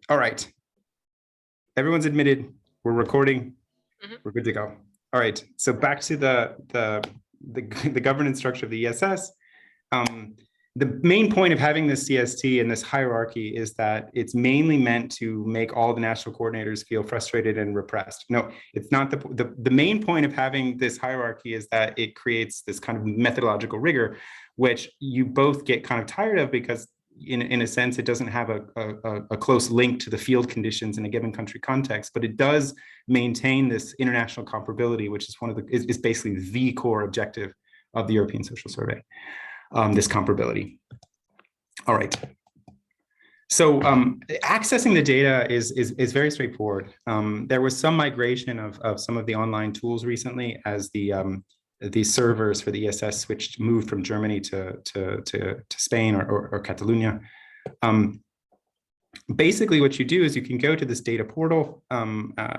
All right. Everyone's admitted. We're recording. We're good to go. All right. So back to the governance structure of the ESS. The main point of having this CST and this hierarchy is that it's mainly meant to make all the national coordinators feel frustrated and repressed. No, it's not. The main point of having this hierarchy is that it creates this kind of methodological rigor, which you both get kind of tired of because in a sense, it doesn't have a close link to the field conditions in a given country context, but it does maintain this international comparability, which is is basically the core objective of the European Social Survey. This comparability. All right. So accessing the data is very straightforward. There was some migration of some of the online tools recently as the servers for the ESS moved from Germany to Spain or Catalonia. Basically, what you do is you can go to this data portal.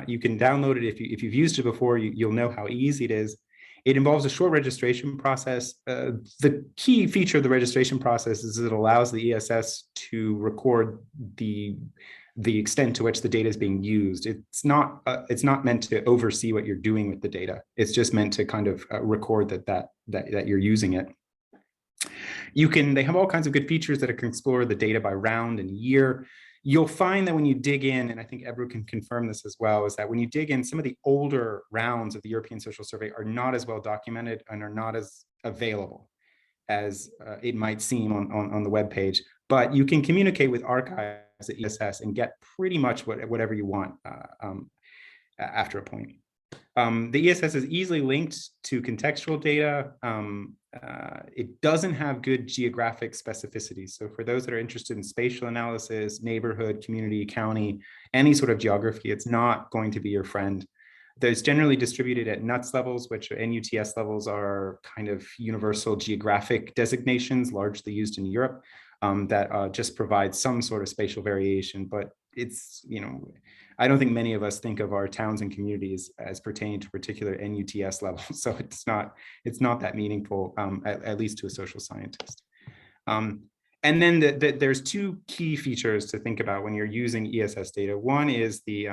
You can download it if you've used it before. You'll know how easy it is. It involves a short registration process. The key feature of the registration process is it allows the ESS to record the extent to which the data is being used. It's not meant to oversee what you're doing with the data. It's just meant to kind of record that you're using it. They have all kinds of good features that can explore the data by round and year. You'll find that when you dig in, and I think Ebru can confirm this as well, is that when you dig in, some of the older rounds of the European Social Survey are not as well documented and are not as available as it might seem on the web page. But you can communicate with archives at ESS and get pretty much whatever you want after a point. The ESS is easily linked to contextual data. It doesn't have good geographic specificity. So for those that are interested in spatial analysis, neighborhood, community, county, any sort of geography, it's not going to be your friend. There's generally distributed at NUTS levels, which NUTS levels are kind of universal geographic designations, largely used in Europe, that just provide some sort of spatial variation. But it's, I don't think many of us think of our towns and communities as pertaining to particular NUTS levels. So it's not that meaningful, at least to a social scientist. And then there's two key features to think about when you're using ESS data. One is the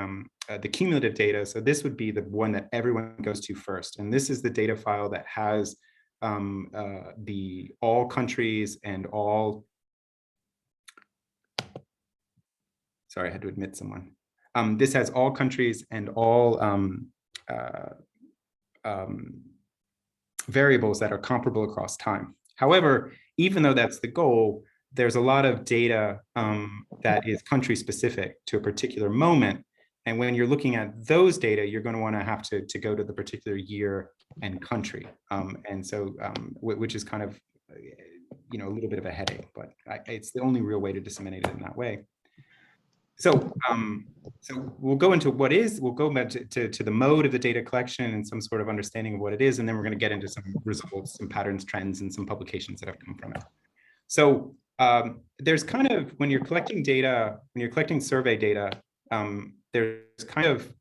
cumulative data. So this would be the one that everyone goes to first. And this is the data file that has all countries and all, sorry, I had to admit someone. This has all countries and all variables that are comparable across time. However, even though that's the goal, there's a lot of data that is country specific to a particular moment. And when you're looking at those data, you're going to want to have to go to the particular year and country. And so, which is kind of, a little bit of a headache, but it's the only real way to disseminate it in that way. So, we'll go into we'll go back to the mode of the data collection and some sort of understanding of what it is, and then we're going to get into some results, some patterns, trends, and some publications that have come from it. So there's kind of, when you're collecting data, when you're collecting survey data, there's kind of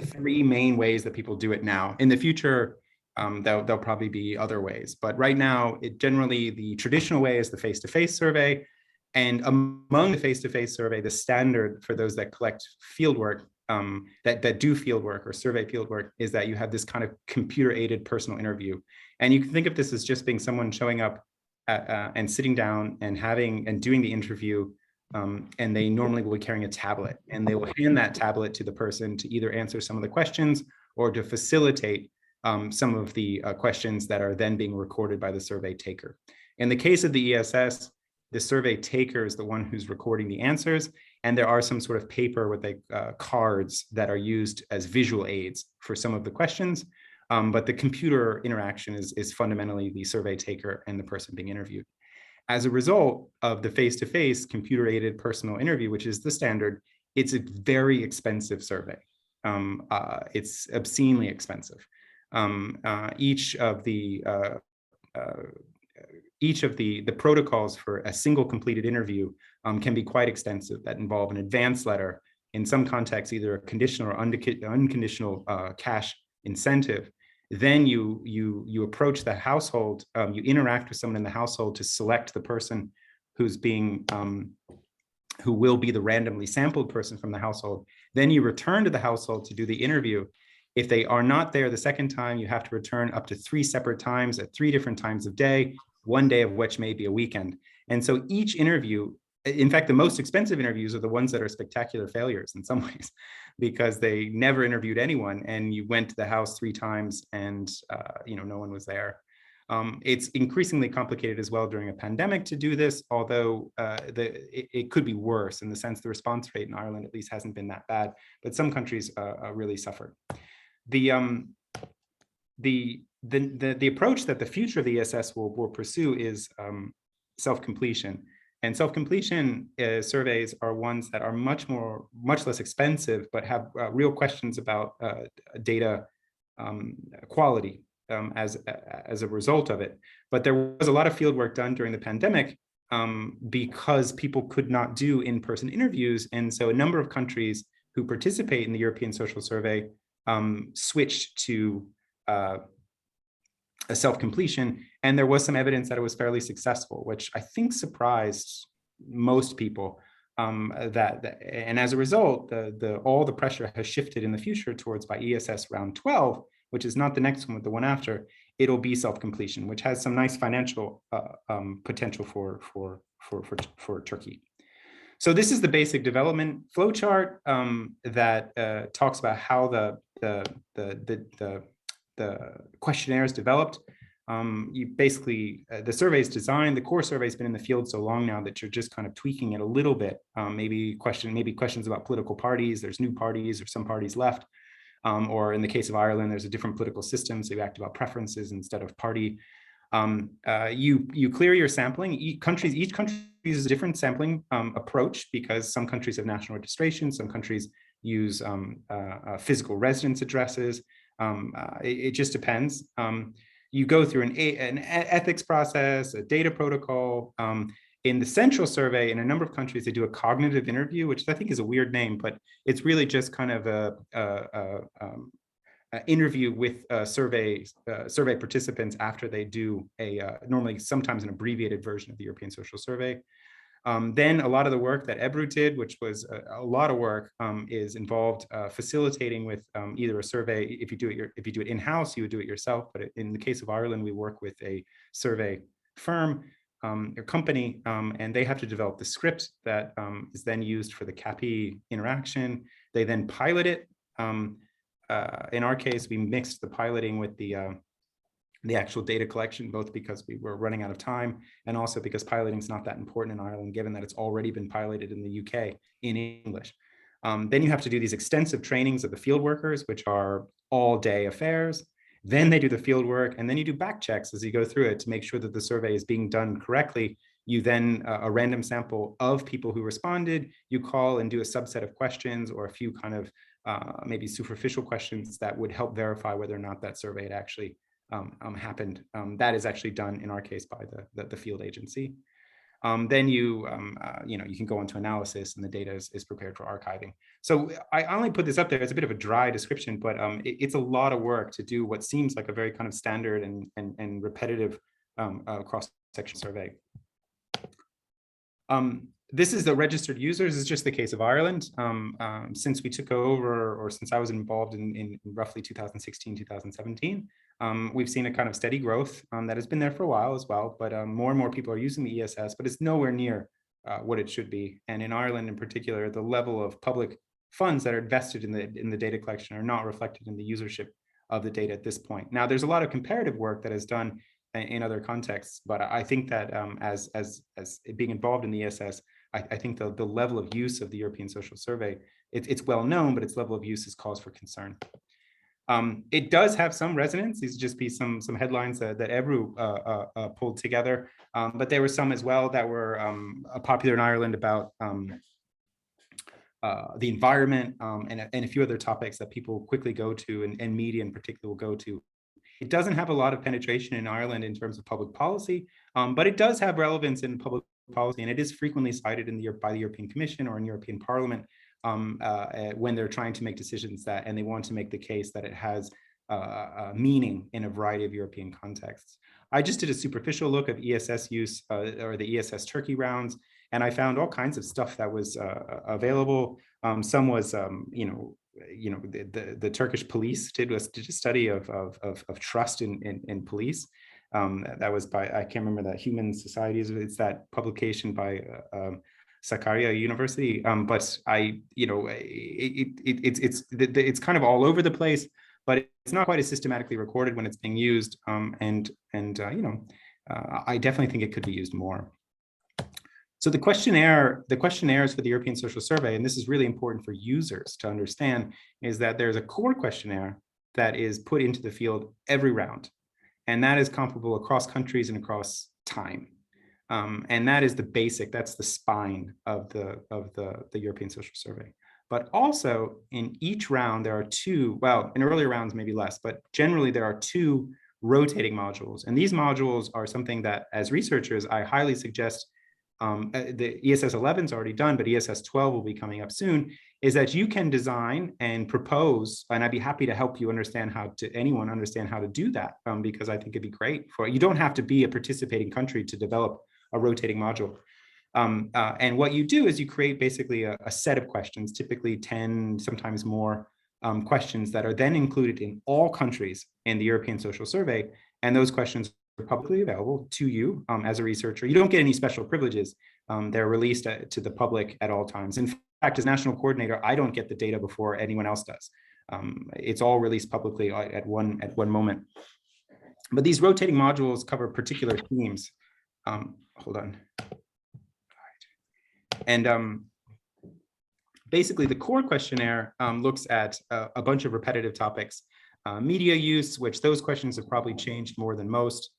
three main ways that people do it now. In the future, there'll probably be other ways, but right now, generally the traditional way is the face-to-face survey. And among the face-to-face survey, the standard for those that collect fieldwork, that do fieldwork or survey fieldwork, is that you have this kind of computer-aided personal interview. And you can think of this as just being someone showing up and sitting down and doing the interview. And they normally will be carrying a tablet, and they will hand that tablet to the person to either answer some of the questions or to facilitate some of the questions that are then being recorded by the survey taker. In the case of the ESS, the survey taker is the one who's recording the answers, and there are some sort of paper with cards that are used as visual aids for some of the questions, but the computer interaction is fundamentally the survey taker and the person being interviewed. As a result of the face-to-face computer-aided personal interview, which is the standard, it's a very expensive survey. It's obscenely expensive. Each of the protocols for a single completed interview can be quite extensive, that involve an advance letter, in some contexts, either a conditional or unconditional cash incentive. Then you approach the household, you interact with someone in the household to select the person who's being who will be the randomly sampled person from the household. Then you return to the household to do the interview. If they are not there the second time, you have to return up to 3 separate times at 3 different times of day, one day of which may be a weekend. And so each interview, in fact, the most expensive interviews are the ones that are spectacular failures in some ways, because they never interviewed anyone and you went to the house 3 times and no one was there. It's increasingly complicated as well during a pandemic to do this, although it could be worse in the sense the response rate in Ireland at least hasn't been that bad, but some countries really suffered. The approach that the future of the ESS will pursue is self-completion. And self-completion surveys are ones that are much less expensive, but have real questions about data quality as a result of it. But there was a lot of field work done during the pandemic because people could not do in-person interviews. And so a number of countries who participate in the European Social Survey switched to a self-completion, and there was some evidence that it was fairly successful, which I think surprised most people. And as a result, all the pressure has shifted in the future towards, by ESS round 12, which is not the next one, but the one after, it'll be self-completion, which has some nice financial potential for Turkey. So this is the basic development flowchart that talks about how the questionnaire is developed. You basically, the survey is designed, the core survey has been in the field so long now that you're just kind of tweaking it a little bit. Maybe questions about political parties, there's new parties or some parties left. Or in the case of Ireland, there's a different political system, so you act about preferences instead of party. You clear your sampling. Each country uses a different sampling approach, because some countries have national registration, some countries use physical residence addresses. It just depends. You go through an ethics process, a data protocol. In the central survey, in a number of countries, they do a cognitive interview, which I think is a weird name, but it's really just kind of an interview with survey participants after they do normally sometimes an abbreviated version of the European Social Survey. Then a lot of the work that Ebru did, which was a lot of work, is involved facilitating with either a survey. If you do it in-house, you would do it yourself. But in the case of Ireland, we work with a survey firm or company, and they have to develop the script that is then used for the CAPI interaction. They then pilot it. In our case, we mixed the piloting with the actual data collection, both because we were running out of time and also because piloting is not that important in Ireland, given that it's already been piloted in the UK in English. Then you have to do these extensive trainings of the field workers, which are all-day affairs. Then they do the field work, and then you do back checks as you go through it to make sure that the survey is being done correctly. You then, a random sample of people who responded, you call and do a subset of questions or a few kind of maybe superficial questions that would help verify whether or not that survey had actually happened. That is actually done in our case by the field agency. Then you can go into analysis, and the data is prepared for archiving. So I only put this up there as a bit of a dry description, but it's a lot of work to do what seems like a very kind of standard and repetitive cross-section survey. This is the registered users. This is just the case of Ireland. Since we took over, or since I was involved in roughly 2016, 2017, we've seen a kind of steady growth that has been there for a while as well, but more and more people are using the ESS, but it's nowhere near what it should be. And in Ireland in particular, the level of public funds that are invested in the data collection are not reflected in the usership of the data at this point. Now, there's a lot of comparative work that is done in other contexts, but I think that as being involved in the ESS, I think the level of use of the European Social Survey, it's well known, but its level of use is cause for concern. It does have some resonance. These just be some headlines that Ebru pulled together, but there were some as well that were popular in Ireland about the environment and a few other topics that people quickly go to, and media in particular will go to. It doesn't have a lot of penetration in Ireland in terms of public policy, but it does have relevance in public policy, and it is frequently cited by the European Commission or in European Parliament when they're trying to make decisions and they want to make the case that it has meaning in a variety of European contexts. I just did a superficial look of ESS use or the ESS Turkey rounds, And I found all kinds of stuff that was available. Some was, the Turkish police did a study of trust in police. That was by, I can't remember that, Human Societies. It's that publication by Sakarya University. But it's kind of all over the place, but it's not quite as systematically recorded when it's being used. I definitely think it could be used more. So the questionnaires for the European Social Survey, and this is really important for users to understand, is that there's a core questionnaire that is put into the field every round, and that is comparable across countries and across time. And that is the basic, that's the spine of the European Social Survey. But also in each round, there are two, well, in earlier rounds, maybe less, but generally there are two rotating modules. And these modules are something that, as researchers, I highly suggest. The ESS 11 is already done, but ESS 12 will be coming up soon, is that you can design and propose, and I'd be happy to help you understand anyone understand how to do that, because I think it'd be great you don't have to be a participating country to develop a rotating module. And what you do is you create basically a set of questions, typically 10, sometimes more questions that are then included in all countries in the European Social Survey. And those questions are publicly available to you as a researcher. You don't get any special privileges. They're released to the public at all times. In fact, as national coordinator, I don't get the data before anyone else does. It's all released publicly at one moment. But these rotating modules cover particular themes. Hold on. And basically, the core questionnaire looks at a bunch of repetitive topics. Media use, which those questions have probably changed more than most,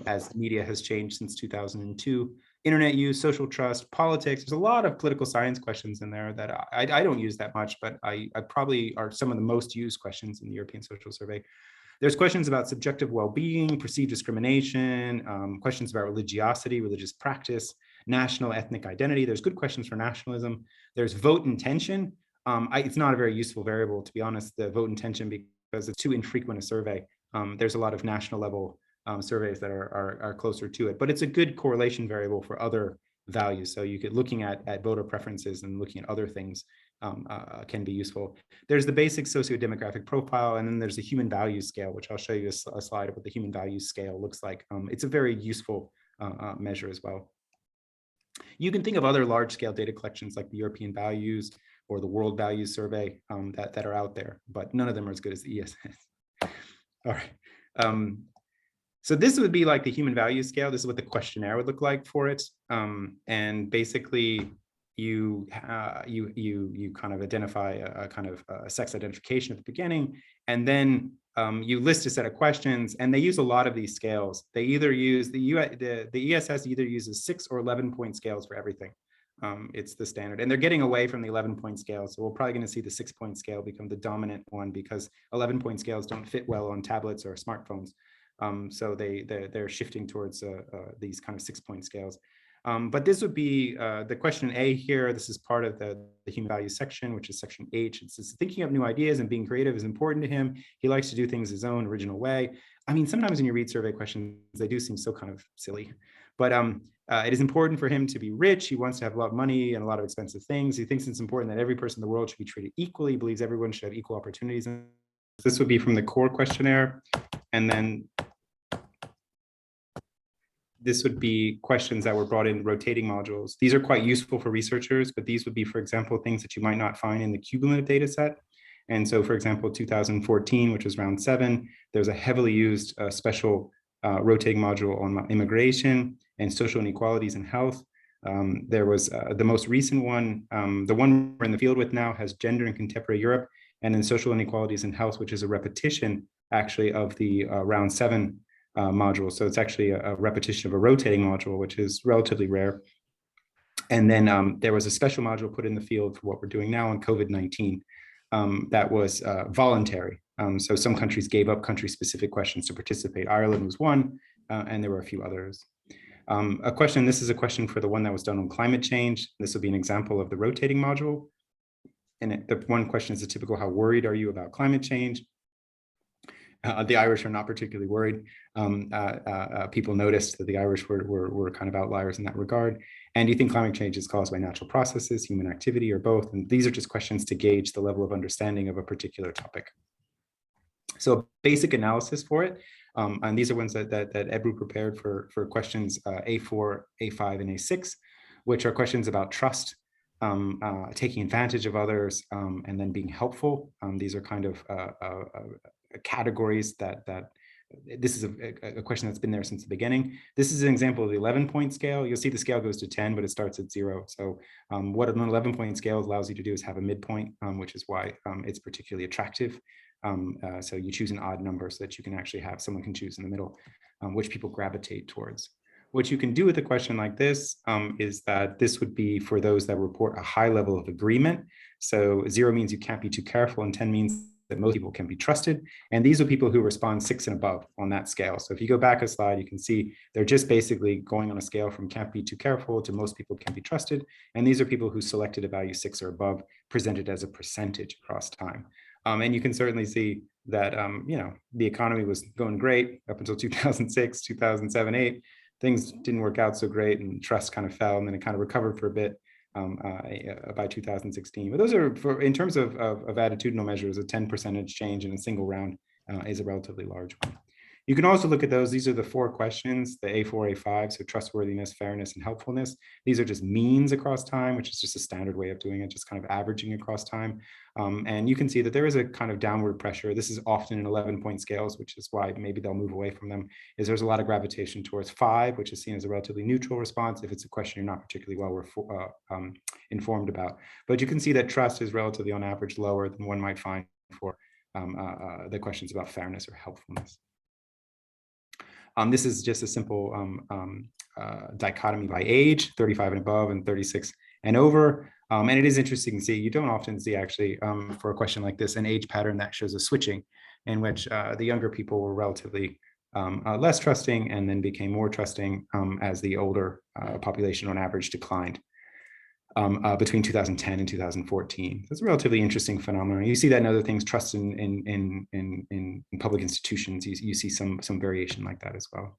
as media has changed since 2002. Internet use, social trust, politics. There's a lot of political science questions in there that I don't use that much, but I probably are some of the most used questions in the European Social Survey. There's questions about subjective well-being, perceived discrimination, questions about religiosity, religious practice, national ethnic identity. There's good questions for nationalism. There's vote intention. It's not a very useful variable, to be honest, the vote intention, because it's too infrequent a survey. There's a lot of national level surveys that are closer to it, but it's a good correlation variable for other values. So you could, looking at voter preferences and looking at other things can be useful. There's the basic socio-demographic profile, and then there's a human values scale, which I'll show you a slide of what the human values scale looks like. It's a very useful measure as well. You can think of other large-scale data collections like the European Values or the World Values Survey that are out there, but none of them are as good as the ESS. All right. So this would be like the human values scale. This is what the questionnaire would look like for it. And basically, you kind of identify a kind of sex identification at the beginning, and then you list a set of questions, and they use a lot of these scales. They either use the ESS either uses 6 or 11-point scales for everything. It's the standard, and they're getting away from the 11-point scale. So we're probably going to see the 6-point scale become the dominant one, because 11-point scales don't fit well on tablets or smartphones. So they're shifting towards these kind of 6-point scales. But this would be the question A here. This is part of the human values section, which is section H. It says thinking of new ideas and being creative is important to him. He likes to do things his own original way. I mean, sometimes when you read survey questions, they do seem so kind of silly. But it is important for him to be rich. He wants to have a lot of money and a lot of expensive things. He thinks it's important that every person in the world should be treated equally. He believes everyone should have equal opportunities. And this would be from the core questionnaire. And then this would be questions that were brought in rotating modules. These are quite useful for researchers, but these would be, for example, things that you might not find in the cumulative data set. And so, for example, 2014, which was round 7, there's a heavily used special rotating module on immigration and social inequalities in health. There was the most recent one, the one we're in the field with now, has gender in contemporary Europe, and then social inequalities in health, which is a repetition actually of the round 7 module. So it's actually a repetition of a rotating module, which is relatively rare. And then there was a special module put in the field for what we're doing now on COVID-19 that was voluntary. So some countries gave up country-specific questions to participate. Ireland was one, and there were a few others. This is a question for the one that was done on climate change. This will be an example of the rotating module. And the one question is a typical, how worried are you about climate change? The Irish are not particularly worried. People noticed that the Irish were kind of outliers in that regard. And do you think climate change is caused by natural processes, human activity, or both? And these are just questions to gauge the level of understanding of a particular topic. So basic analysis for it. And these are ones that Ebru prepared for questions A4, A5, and A6, which are questions about trust, taking advantage of others, and then being helpful. These are kind of categories that this is a question that's been there since the beginning. This is an example of the 11-point scale. You'll see the scale goes to 10, but it starts at 0. So what an 11-point scale allows you to do is have a midpoint, which is why it's particularly attractive. So you choose an odd number so that you can actually have someone can choose in the middle, which people gravitate towards. What you can do with a question like this is that this would be for those that report a high level of agreement. So 0 means you can't be too careful, and 10 means that most people can be trusted. And these are people who respond 6 and above on that scale. So if you go back a slide, you can see they're just basically going on a scale from can't be too careful to most people can be trusted. And these are people who selected a value 6 or above, presented as a percentage across time. And you can certainly see that, the economy was going great up until 2006, 2007, 8. Things didn't work out so great, and trust kind of fell, and then it kind of recovered for a bit by 2016. But those are, in terms of attitudinal measures, a 10% change in a single round is a relatively large one. You can also look at those. These are the 4 questions, the A4, A5, so trustworthiness, fairness, and helpfulness. These are just means across time, which is just a standard way of doing it, just kind of averaging across time. And you can see that there is a kind of downward pressure. This is often in 11-point scales, which is why maybe they'll move away from them, is there's a lot of gravitation towards 5, which is seen as a relatively neutral response if it's a question you're not particularly well informed about. But you can see that trust is relatively on average lower than one might find for the questions about fairness or helpfulness. This is just a simple dichotomy by age, 35 and above and 36 and over. And it is interesting to see, you don't often see actually for a question like this, an age pattern that shows a switching in which the younger people were relatively less trusting and then became more trusting as the older population on average declined between 2010 and 2014. That's a relatively interesting phenomenon. You see that in other things, trust in public institutions, you see some variation like that as well.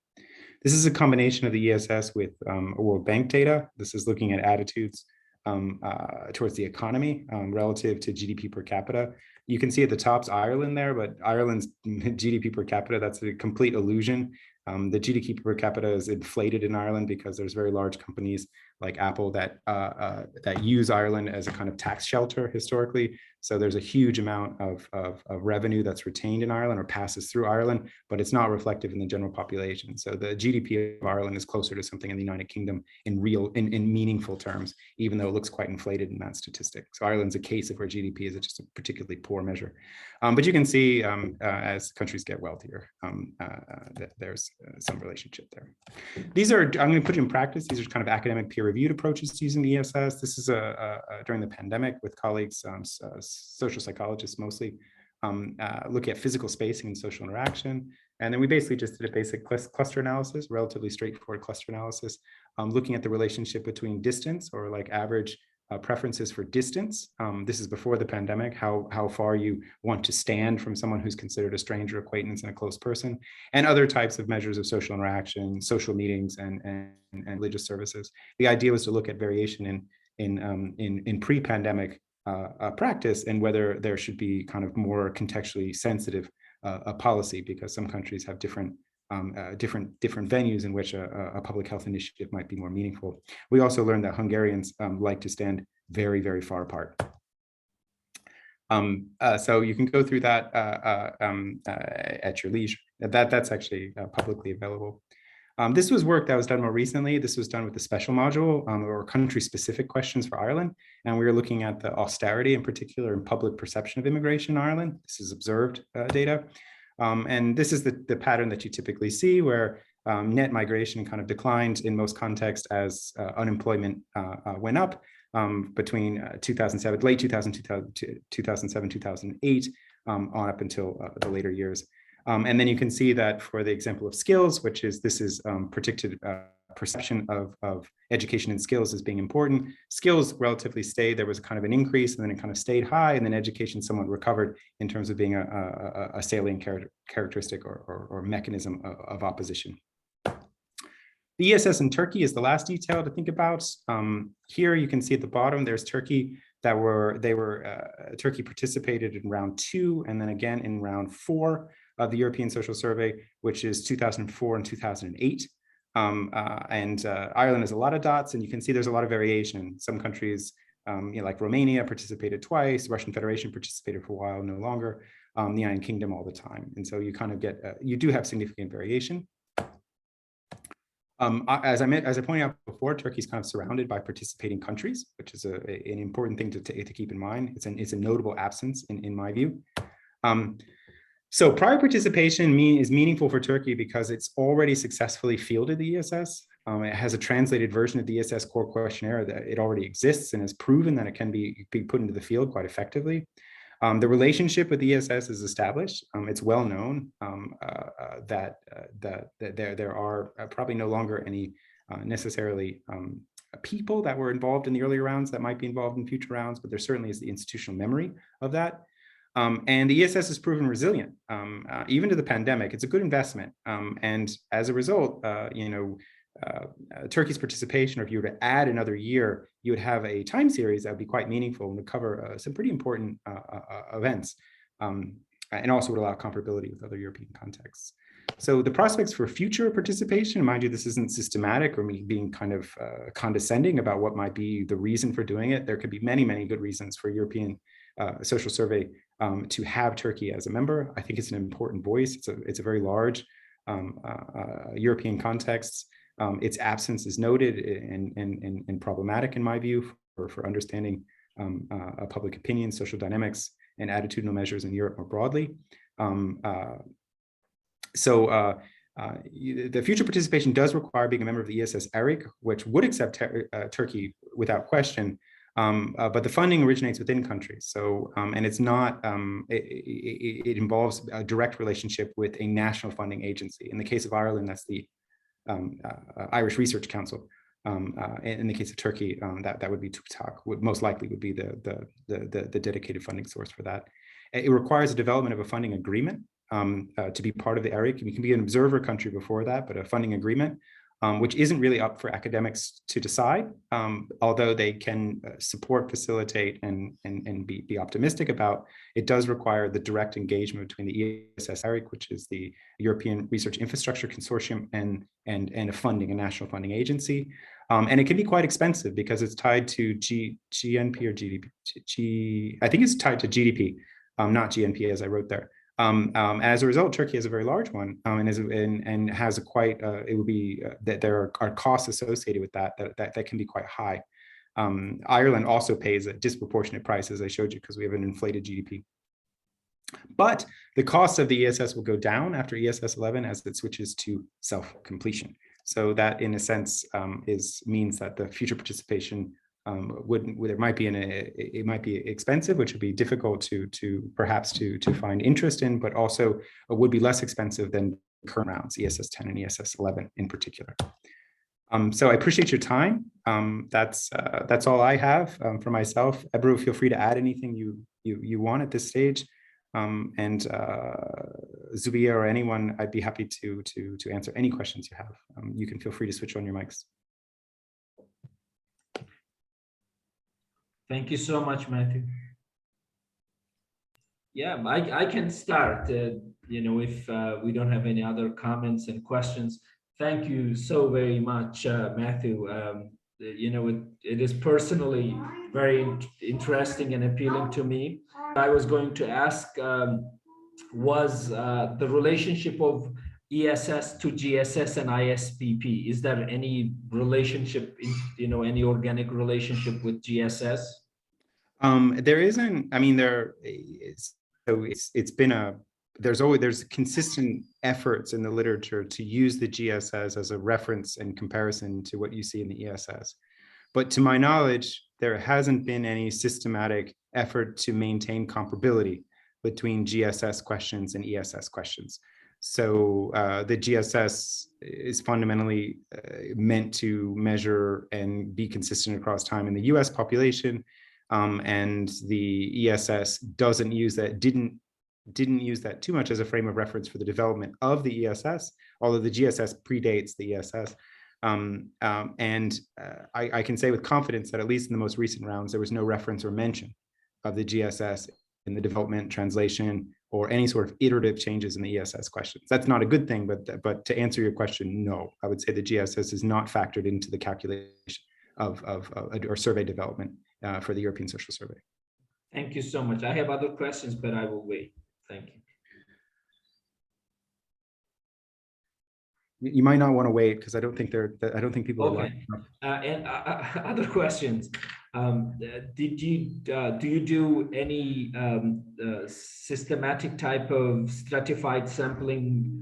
This is a combination of the ESS with World Bank data. This is looking at attitudes towards the economy relative to GDP per capita. You can see at the top's Ireland there, but Ireland's GDP per capita, that's a complete illusion. The GDP per capita is inflated in Ireland because there's very large companies like Apple that use Ireland as a kind of tax shelter historically. So there's a huge amount of revenue that's retained in Ireland or passes through Ireland, but it's not reflective in the general population. So the GDP of Ireland is closer to something in the United Kingdom in meaningful terms, even though it looks quite inflated in that statistic. So Ireland's a case of where GDP is just a particularly poor measure. But you can see as countries get wealthier, that there's some relationship there. These are, I'm going to put it in practice, these are kind of academic peer-reviewed approaches to using the ESS. This is during the pandemic with colleagues, social psychologists mostly, looking at physical spacing and social interaction. And then we basically just did a basic cluster analysis, relatively straightforward cluster analysis, looking at the relationship between distance or like average preferences for distance. This is before the pandemic, how far you want to stand from someone who's considered a stranger, acquaintance, and a close person, and other types of measures of social interaction, social meetings, and religious services. The idea was to look at variation in pre-pandemic practice and whether there should be kind of more contextually sensitive policy, because some countries have different venues in which a public health initiative might be more meaningful. We also learned that Hungarians like to stand very, very far apart. So you can go through that at your leisure. That's actually publicly available. This was work that was done more recently. This was done with the special module or country-specific questions for Ireland. And we were looking at the austerity in particular and public perception of immigration in Ireland. This is observed data. And this is the pattern that you typically see where net migration kind of declined in most contexts as unemployment went up between 2007, late 2007, 2008, on up until the later years. And then you can see that for the example of skills, which is this is predicted perception of education and skills as being important. Skills relatively stayed. There was kind of an increase, and then it kind of stayed high, and then education somewhat recovered in terms of being a salient characteristic or mechanism of opposition. The ESS in Turkey is the last detail to think about. Here you can see at the bottom, there's Turkey Turkey participated in round 2 and then again in round 4 of the European Social Survey, which is 2004 and 2008. Ireland has a lot of dots, and you can see there's a lot of variation. Some countries, like Romania, participated twice. Russian Federation participated for a while, no longer. The United Kingdom all the time, and so you kind of get you do have significant variation. As I pointed out before, Turkey is kind of surrounded by participating countries, which is an important thing to keep in mind. It's a notable absence in my view. So prior participation is meaningful for Turkey because it's already successfully fielded the ESS. It has a translated version of the ESS core questionnaire that it already exists and has proven that it can be put into the field quite effectively. The relationship with the ESS is established. It's well known that there are probably no longer any necessarily people that were involved in the earlier rounds that might be involved in future rounds, but there certainly is the institutional memory of that. And the ESS has proven resilient, even to the pandemic. It's a good investment. And as a result, Turkey's participation, or if you were to add another year, you would have a time series that would be quite meaningful and would cover some pretty important events, and also would allow comparability with other European contexts. So the prospects for future participation, mind you, this isn't systematic or me being kind of condescending about what might be the reason for doing it. There could be many, many good reasons for European social survey to have Turkey as a member. I think it's an important voice. It's a very large European context. Its absence is noted and problematic in my view for understanding public opinion, social dynamics, and attitudinal measures in Europe more broadly. The future participation does require being a member of the ESS ERIC, which would accept Turkey without question. But the funding originates within countries. So, and it's not, it involves a direct relationship with a national funding agency. In the case of Ireland, that's the Irish Research Council. In the case of Turkey, that would be TÜBİTAK, would most likely would be the dedicated funding source for that. It requires a development of a funding agreement to be part of the ERIC. You can be an observer country before that, but a funding agreement, which isn't really up for academics to decide, although they can support, facilitate, and be optimistic about. It does require the direct engagement between the ESS ERIC, which is the European Research Infrastructure Consortium, and a national funding agency. And it can be quite expensive because it's tied to GNP or GDP. I think it's tied to GDP, not GNP as I wrote there. As a result, Turkey has a very large one, and has a quite. It would be that there are costs associated with that can be quite high. Ireland also pays a disproportionate price, as I showed you, because we have an inflated GDP. But the cost of the ESS will go down after ESS 11 as it switches to self-completion. So that, in a sense, means that the future participation it might be expensive, which would be difficult perhaps to find interest in, but also would be less expensive than current rounds, ESS 10 and ESS 11 in particular. So I appreciate your time. That's all I have for myself. Ebru, feel free to add anything you want at this stage. And Zubia or anyone, I'd be happy to answer any questions you have. You can feel free to switch on your mics. Thank you so much, Mathew. Yeah, I can start, if we don't have any other comments and questions. Thank you so very much, Mathew. It is personally very interesting and appealing to me. I was going to ask, was the relationship of ESS to GSS and ISPP, is there any relationship, any organic relationship with GSS? There isn't. I mean, there is. So it's been there's consistent efforts in the literature to use the GSS as a reference and comparison to what you see in the ESS. But to my knowledge, there hasn't been any systematic effort to maintain comparability between GSS questions and ESS questions. So the GSS is fundamentally meant to measure and be consistent across time in the US population. And the ESS doesn't use that, didn't use that too much as a frame of reference for the development of the ESS, although the GSS predates the ESS. I can say with confidence that at least in the most recent rounds, there was no reference or mention of the GSS in the development, translation, or any sort of iterative changes in the ESS questions. That's not a good thing, but to answer your question, no, I would say the GSS is not factored into the calculation of or survey development for the European Social Survey. Thank you so much. I have other questions, but I will wait. Thank you. You might not want to wait because I don't think people are Okay. And other questions. Do you do any systematic type of stratified sampling?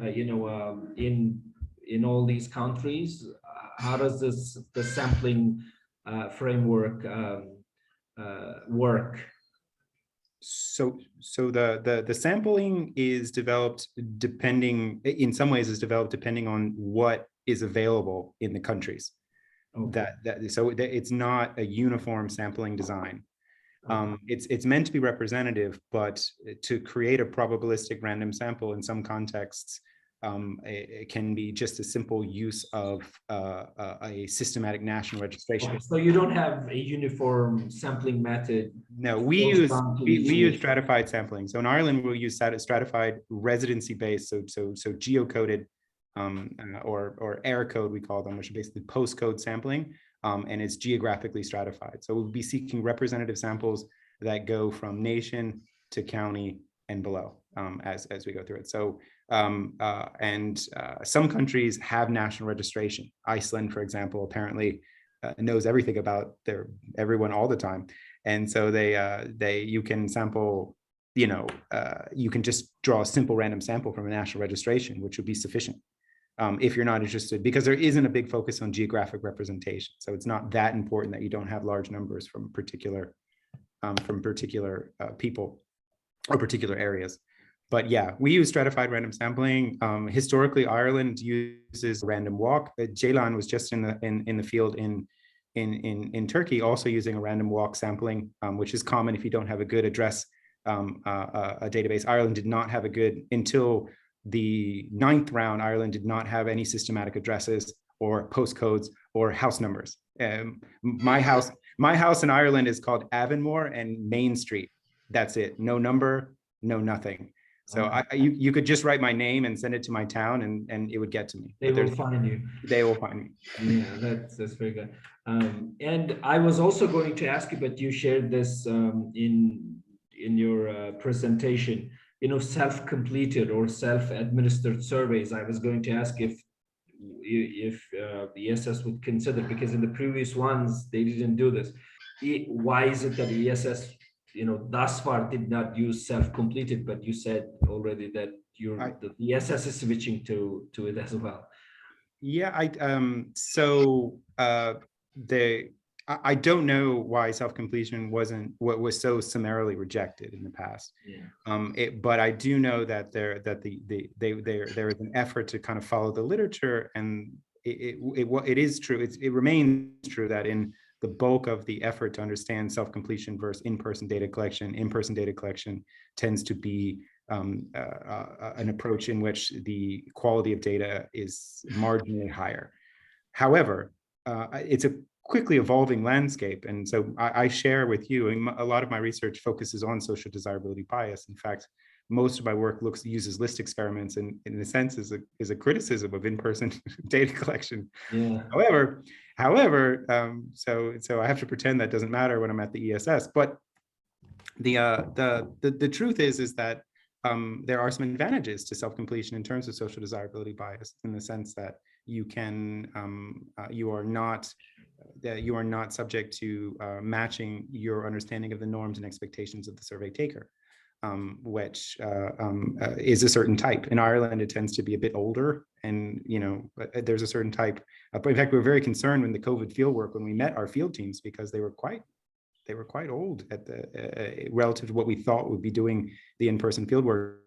In all these countries, how does the sampling framework work? So the sampling is developed depending on what is available in the countries. Okay. So it's not a uniform sampling design. Okay. It's meant to be representative, but to create a probabilistic random sample in some contexts, it can be just a simple use of a systematic national registration. Okay, so you don't have a uniform sampling method? No, we use stratified sampling. So in Ireland, we'll use stratified residency-based, so geocoded or air code, we call them, which are basically postcode sampling, and it's geographically stratified. So we'll be seeking representative samples that go from nation to county and below as we go through it. So some countries have national registration. Iceland, for example, apparently knows everything about everyone all the time, and so you can sample. You can just draw a simple random sample from a national registration, which would be sufficient if you're not interested, because there isn't a big focus on geographic representation. So it's not that important that you don't have large numbers from particular people or particular areas. But yeah, we use stratified random sampling. Historically, Ireland uses random walk. Ceylan was just in the field in Turkey, also using a random walk sampling, which is common if you don't have a good address a database. Ireland did not have a good, until the 9th round, Ireland did not have any systematic addresses or postcodes or house numbers. My house in Ireland is called Avonmore and Main Street. That's it. No number, no nothing. So you could just write my name and send it to my town, and it would get to me. They will find you. They will find me. Yeah, that's very good. And I was also going to ask you, but you shared this in your presentation. Self-completed or self-administered surveys. I was going to ask if the ESS would consider, because in the previous ones they didn't do this. Why is it that ESS thus far did not use self-completed, but you said already that the ESS is switching to it as well? Yeah, I don't know why self-completion was so summarily rejected in the past. Yeah. But I do know that there is an effort to kind of follow the literature, and it is true. It remains true that in the bulk of the effort to understand self-completion versus in-person data collection tends to be an approach in which the quality of data is marginally higher. However, it's a quickly evolving landscape. And so I share with you, and a lot of my research focuses on social desirability bias. In fact, most of my work uses list experiments, and in a sense is a criticism of in-person data collection. Yeah. However, so I have to pretend that doesn't matter when I'm at the ESS. But the truth is that there are some advantages to self-completion in terms of social desirability bias, in the sense that you are not subject to matching your understanding of the norms and expectations of the survey taker, which is a certain type. In Ireland, it tends to be a bit older, and there's a certain type. In fact, we were very concerned when the COVID fieldwork, when we met our field teams, because they were they were quite old at the relative to what we thought would be doing the in-person fieldwork.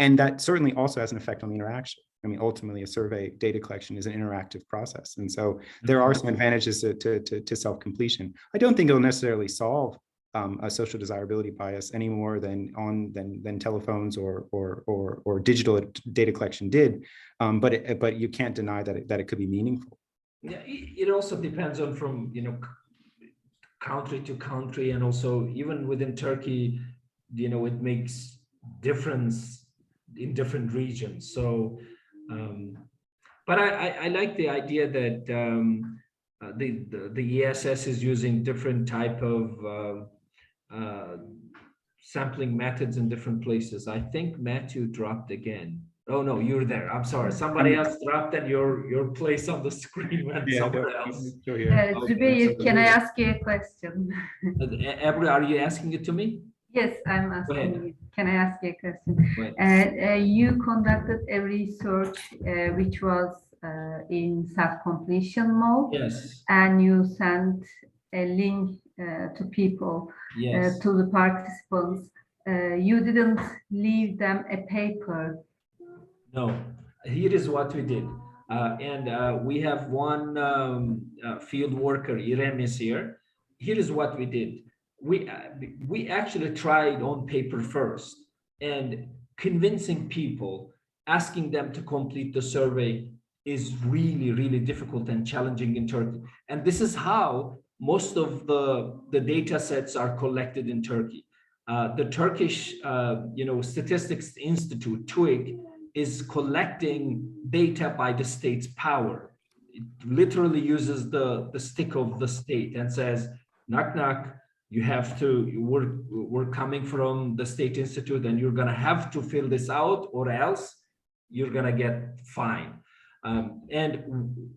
And that certainly also has an effect on the interaction. I mean, ultimately, a survey data collection is an interactive process. And so there are some advantages to self-completion. I don't think it'll necessarily solve a social desirability bias any more than telephones or digital data collection did. But you can't deny that it could be meaningful. Yeah, it also depends on from, country to country, and also even within Turkey, it makes difference in different regions. So, but I like the idea that the ESS is using different type of sampling methods in different places. I think Mathew dropped again. Oh no, you're there. I'm sorry. Somebody else dropped, and your place on the screen went somewhere else. Zubair, can I ask you a question? Ebru, are you asking it to me? Yes, I'm asking you. Can I ask you a question? You conducted a research which was in self-completion mode. Yes. And you sent a link to people, yes. To the participants. You didn't leave them a paper. No, here is what we did. And we have one field worker, Irem is here. Here is what we did. We actually tried on paper first, and convincing people, asking them to complete the survey is really, really difficult and challenging in Turkey. And this is how most of the data sets are collected in Turkey. The Turkish Statistics Institute, TÜİK, is collecting data by the state's power. It literally uses the stick of the state and says, knock, knock, you have to, we're coming from the State Institute, and you're gonna have to fill this out, or else you're gonna get fined. And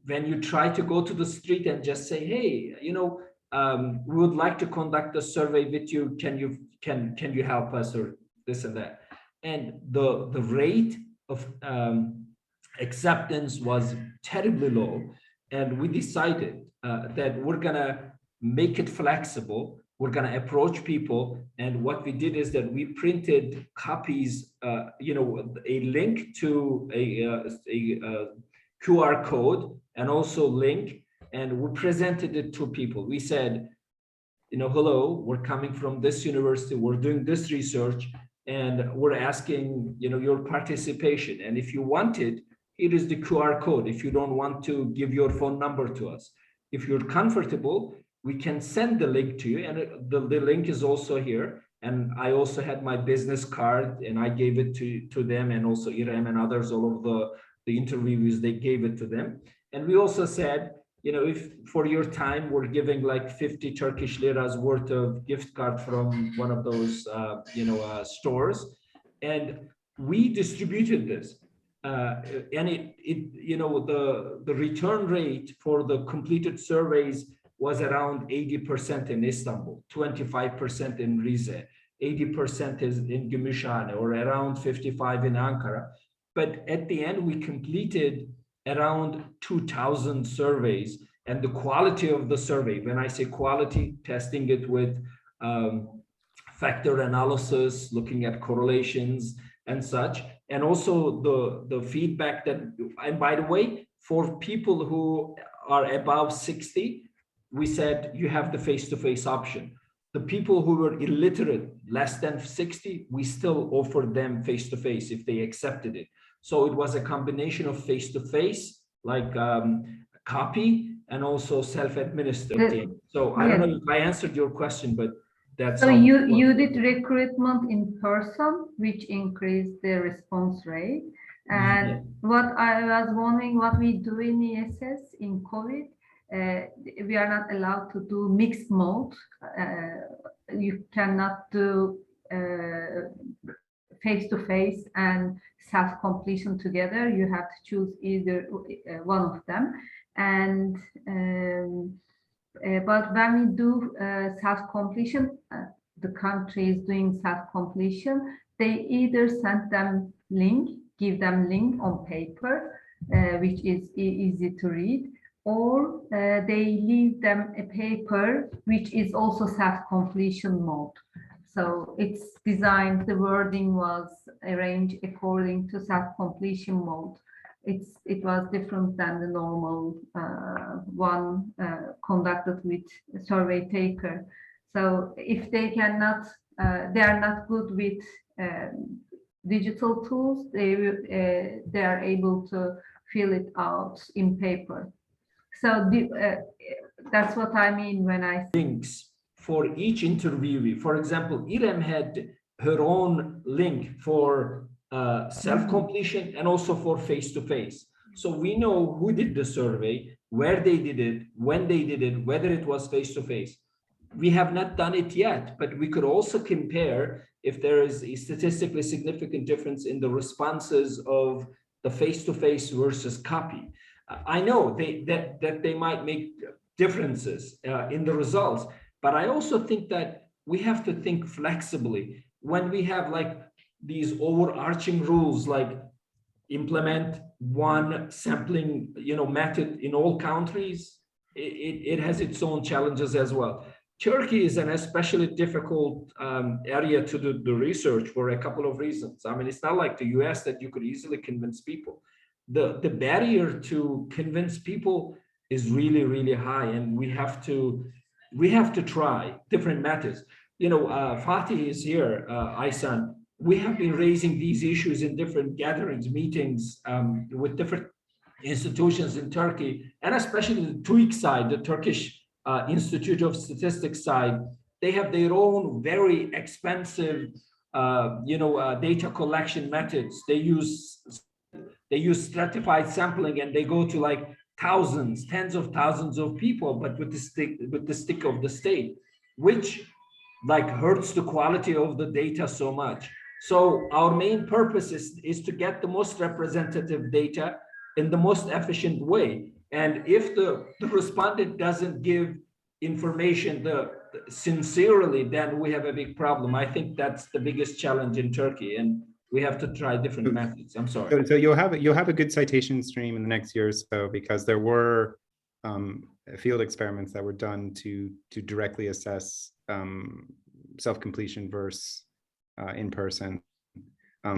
when you try to go to the street and just say, hey, we would like to conduct a survey with you, can you help us, or this and that? And the rate of acceptance was terribly low, and we decided that we're gonna make it flexible. We're gonna approach people, and what we did is that we printed copies, a link to a QR code, and also link, and we presented it to people. We said, hello, we're coming from this university, we're doing this research, and we're asking, your participation. And if you want it, here is the QR code. If you don't want to give your phone number to us, if you're comfortable, we can send the link to you. And the link is also here. And I also had my business card, and I gave it to them, and also Irem and others, all of the interviewees, they gave it to them. And we also said, if for your time, we're giving like 50 Turkish liras worth of gift card from one of those, stores. And we distributed this. And the return rate for the completed surveys was around 80% in Istanbul, 25% in Rize, 80% is in Gümüşhane, or around 55 in Ankara. But at the end, we completed around 2,000 surveys, and the quality of the survey, when I say quality, testing it with factor analysis, looking at correlations and such, and also the feedback that, and by the way, for people who are above 60, we said you have the face-to-face option. The people who were illiterate, less than 60, we still offered them face-to-face if they accepted it. So it was a combination of face-to-face, like copy, and also self-administered. So I don't know if I answered your question, but that's. So you did recruitment in person, which increased the response rate. And what I was wondering, what we do in ESS in COVID, we are not allowed to do mixed mode. You cannot do face-to-face and self-completion together. You have to choose either one of them. And but when we do self-completion, the country is doing self-completion, they either send them link, give them link on paper, which is easy to read, or they leave them a paper which is also self-completion mode. So it's designed, the wording was arranged according to self-completion mode. It was different than the normal one conducted with a survey taker. So if they cannot, they are not good with digital tools, they are able to fill it out in paper. So that's what I mean when I say links for each interviewee. For example, Irem had her own link for self-completion and also for face-to-face. So we know who did the survey, where they did it, when they did it, whether it was face-to-face. We have not done it yet, but we could also compare if there is a statistically significant difference in the responses of the face-to-face versus copy. I know that they might make differences in the results, but I also think that we have to think flexibly when we have like these overarching rules, like implement one sampling, method in all countries. It has its own challenges as well. Turkey is an especially difficult area to do the research for a couple of reasons. I mean, it's not like the US that you could easily convince people. The barrier to convince people is really, really high, and we have to try different methods. Fatih is here, Aysan. We have been raising these issues in different gatherings, meetings with different institutions in Turkey, and especially the TÜİK side, the Turkish Institute of Statistics side. They have their own very expensive, data collection methods. They use stratified sampling, and they go to like thousands, tens of thousands of people, but with the stick of the state, which like hurts the quality of the data so much. So our main purpose is to get the most representative data in the most efficient way. And if the respondent doesn't give information sincerely, then we have a big problem. I think that's the biggest challenge in Turkey, and we have to try different methods. I'm sorry. So you'll have a good citation stream in the next year or so, because there were field experiments that were done to directly assess self-completion versus in person,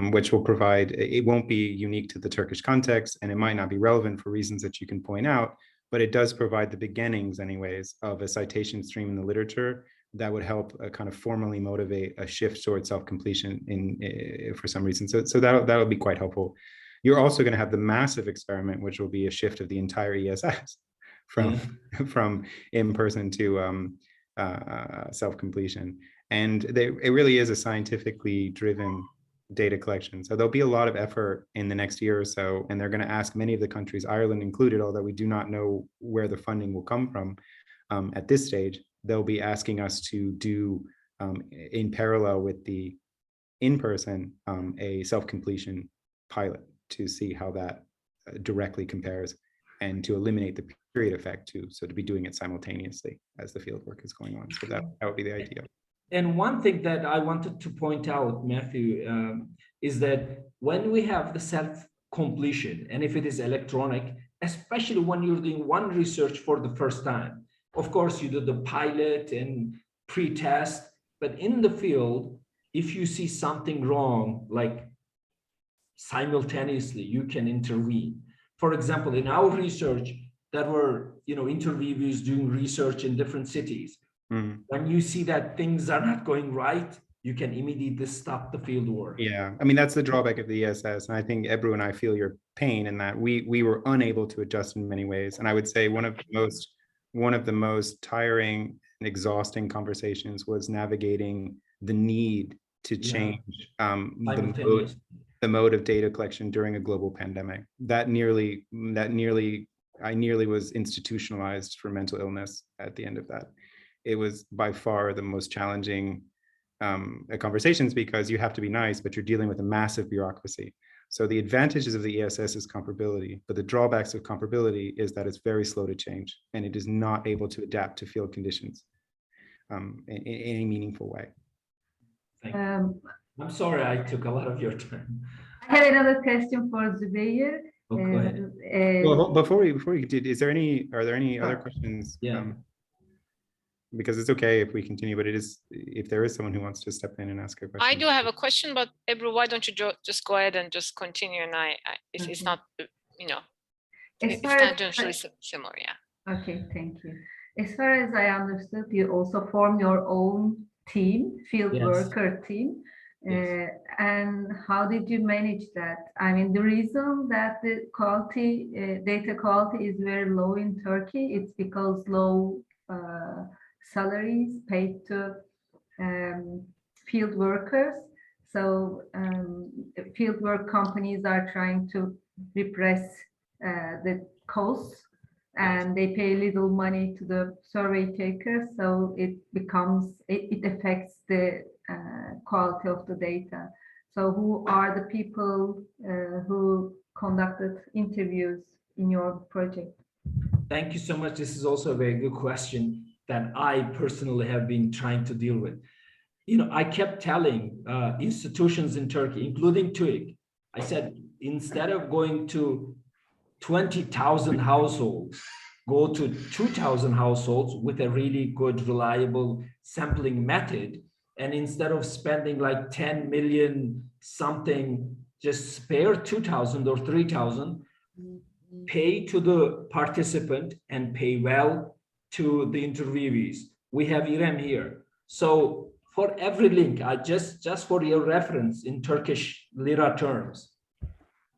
which will provide, it won't be unique to the Turkish context, and it might not be relevant for reasons that you can point out, but it does provide the beginnings anyways of a citation stream in the literature that would help kind of formally motivate a shift towards self-completion for some reason. So that'll be quite helpful. You're also going to have the massive experiment, which will be a shift of the entire ESS from in-person to self-completion. And it really is a scientifically driven data collection. So there'll be a lot of effort in the next year or so, and they're going to ask many of the countries, Ireland included, although we do not know where the funding will come from at this stage. They'll be asking us to do, in parallel with the in-person, a self-completion pilot to see how that directly compares, and to eliminate the period effect too. So to be doing it simultaneously as the field work is going on. So that would be the idea. And one thing that I wanted to point out, Mathew, is that when we have the self-completion, and if it is electronic, especially when you're doing one research for the first time, of course, you do the pilot and pre-test, but in the field, if you see something wrong, like simultaneously, you can intervene. For example, in our research, that were interviewees doing research in different cities. When you see that things are not going right, you can immediately stop the field work. Yeah, I mean, that's the drawback of the ESS. And I think Ebru and I feel your pain in that we were unable to adjust in many ways. And I would say one of the most tiring and exhausting conversations was navigating the need to change the mode of data collection during a global pandemic. I nearly was institutionalized for mental illness at the end of that. It was by far the most challenging conversations, because you have to be nice, but you're dealing with a massive bureaucracy. So the advantages of the ESS is comparability, but the drawbacks of comparability is that it's very slow to change, and it is not able to adapt to field conditions in any meaningful way. Thank you. I'm sorry I took a lot of your time. I have another question for Zübeyir. Oh, go ahead. Well, before we did, are there any other questions? Yeah. Because it's okay if we continue, but if there is someone who wants to step in and ask a question. I do have a question, but Ebru, why don't you just go ahead and just continue? And it's not, it's tangentially similar, yeah. Okay, thank you. As far as I understood, you also form your own team, field worker team. Yes. And how did you manage that? I mean, the reason that the data quality is very low in Turkey, it's because low salaries paid to field workers. So fieldwork companies are trying to repress the costs, and they pay little money to the survey takers. So it affects the quality of the data. So who are the people who conducted interviews in your project? Thank you so much. This is also a very good question that I personally have been trying to deal with. I kept telling institutions in Turkey, including TÜİK, I said, instead of going to 20,000 households, go to 2,000 households with a really good, reliable sampling method. And instead of spending like 10 million something, just spare 2,000 or 3,000, pay to the participant and pay well to the interviewees. We have İrem here. So for every link, I just for your reference in Turkish lira terms,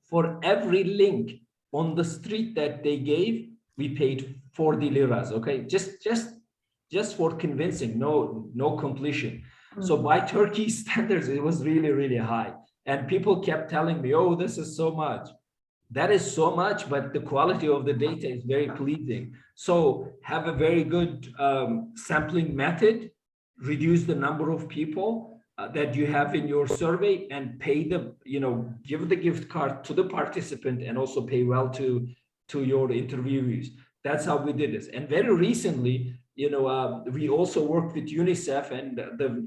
for every link on the street that they gave, we paid 40 liras. Okay, just for convincing, no completion. So by Turkey's standards, it was really, really high. And people kept telling me, oh, this is so much. That is so much, but the quality of the data is very pleasing. So have a very good sampling method, reduce the number of people that you have in your survey, and pay the, give the gift card to the participant and also pay well to your interviewees. That's how we did this. And very recently, we also worked with UNICEF and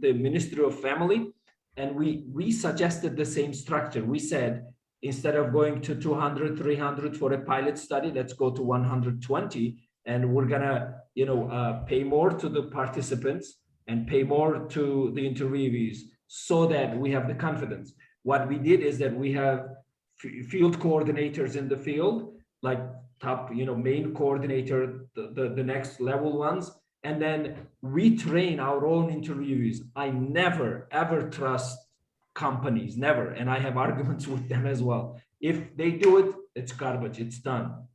the Ministry of Family, and we suggested the same structure. We said, instead of going to 200, 300 for a pilot study, let's go to 120, and we're gonna, pay more to the participants and pay more to the interviewees so that we have the confidence. What we did is that we have field coordinators in the field, like top, main coordinator, the next level ones. And then we train our own interviewees. I never, ever trust companies, never. And I have arguments with them as well. If they do it, it's garbage, it's done.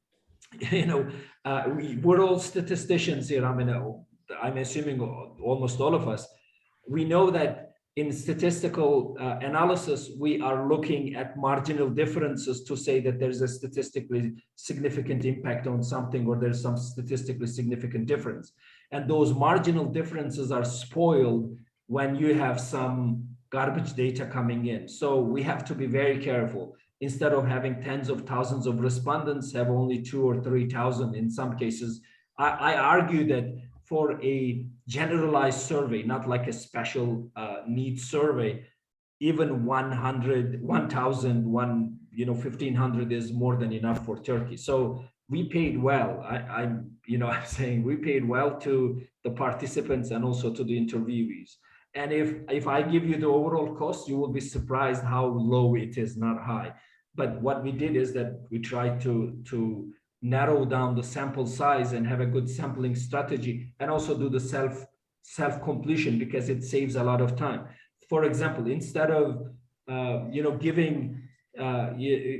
We're all statisticians here. I'm assuming almost all of us. We know that in statistical analysis, we are looking at marginal differences to say that there's a statistically significant impact on something, or there's some statistically significant difference. And those marginal differences are spoiled when you have some garbage data coming in. So we have to be very careful. Instead of having tens of thousands of respondents, have only 2,000 or 3,000 in some cases. I argue that for a generalized survey, not like a special needs survey, even 100, 1,000, 1,500 is more than enough for Turkey. So we paid well. I'm saying we paid well to the participants and also to the interviewees. And if I give you the overall cost, you will be surprised how low it is, not high. But what we did is that we tried to narrow down the sample size and have a good sampling strategy, and also do the self-completion, because it saves a lot of time. For example, instead of giving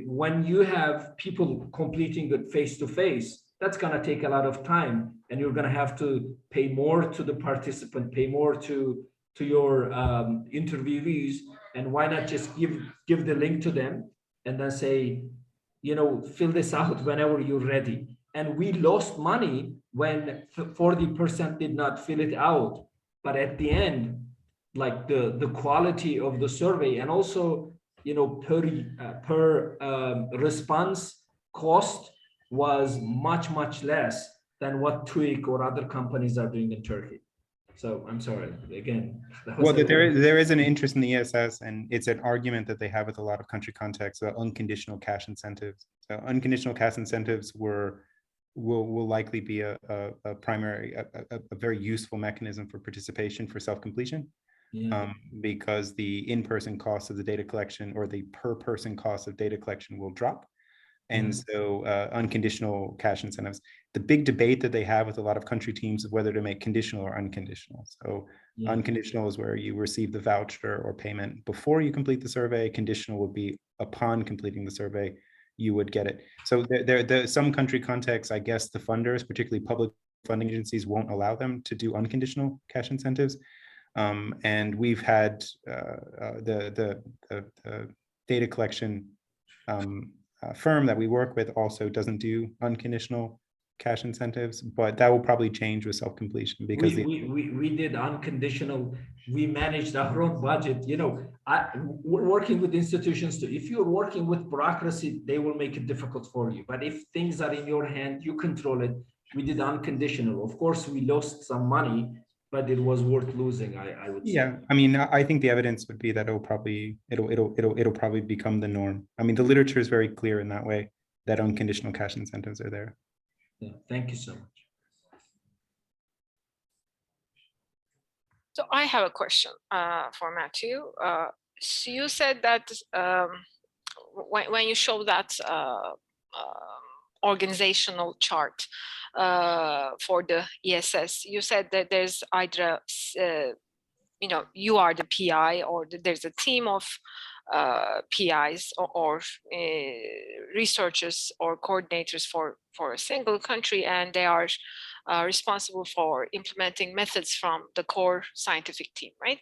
when you have people completing it face-to-face, that's going to take a lot of time, and you're going to have to pay more to the participant, pay more to your interviewees. And why not just give the link to them and then say, fill this out whenever you're ready. And we lost money when 40% did not fill it out. But at the end, like the quality of the survey, and also, per response cost was much, much less than what TÜİK or other companies are doing in Turkey. So I'm sorry, again. Well, there is an interest in the ESS, and it's an argument that they have with a lot of country contexts about unconditional cash incentives. So unconditional cash incentives will likely be a primary, a very useful mechanism for participation for self-completion. Yeah. Because the in-person cost of the data collection or the per person cost of data collection will drop. And so unconditional cash incentives. The big debate that they have with a lot of country teams is whether to make conditional or unconditional. So unconditional is where you receive the voucher or payment before you complete the survey. Conditional would be upon completing the survey, you would get it. So there some country contexts, I guess the funders, particularly public funding agencies, won't allow them to do unconditional cash incentives. And we've had the data collection firm that we work with also doesn't do unconditional cash incentives, but that will probably change with self-completion because we did unconditional. We managed our own budget. You know, we're working with institutions too. If you're working with bureaucracy, they will make it difficult for you. But if things are in your hand, you control it. We did unconditional. Of course, we lost some money, but it was worth losing. I would say. Yeah, I mean, I think the evidence would be that it'll probably become the norm. I mean, the literature is very clear in that way that unconditional cash incentives are there. Yeah, thank you so much. So I have a question for Mathew. So you said that when you show that organizational chart for the ESS, you said that there's either you are the PI or there's a team of PIs or researchers or coordinators for a single country, and they are responsible for implementing methods from the core scientific team, right?